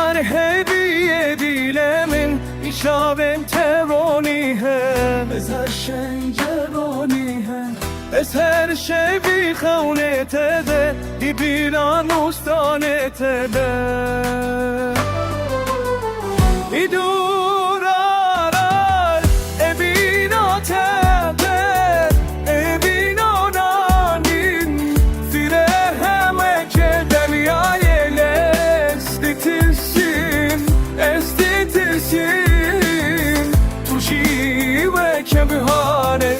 Dar hediye dilemin İşaben teronihe Ez her şey ceronihe Ez her şey bir kavnete de Dibilan ustanete de İdurarar ebina tebe Ebina nanin Firehem ekeden ya yele Estetilsin, estetilsin Tuşi ve kebihane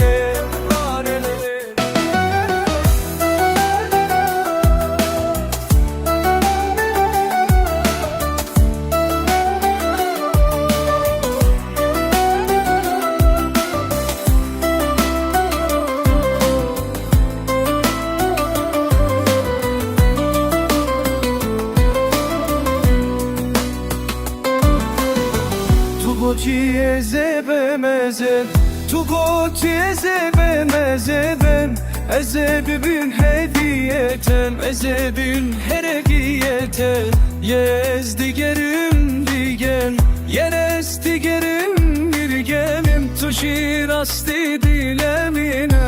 Tugotiye zebe mezeb Tugotiye zebe mezeben Ezebibin hediyeten Ezebin heregiyeten Yez digerim digen Yenes digerim dirgenim Tuşir asti dilemine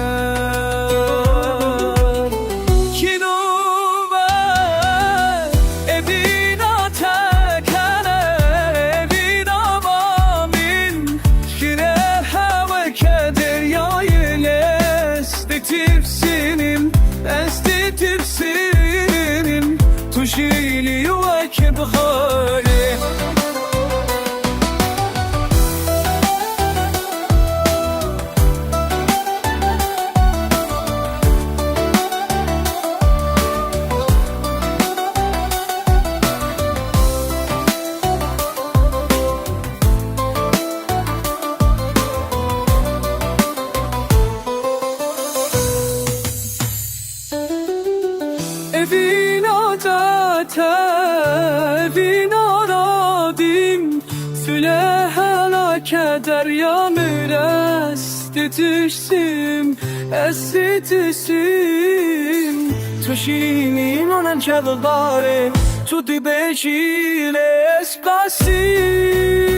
Estetilsin Tuşili ve kebhane Evina date, evina radim Sülehala keder ya müres Titişsim, estitişsim Tuşinin onan kedaldare Tudi beşile esplasim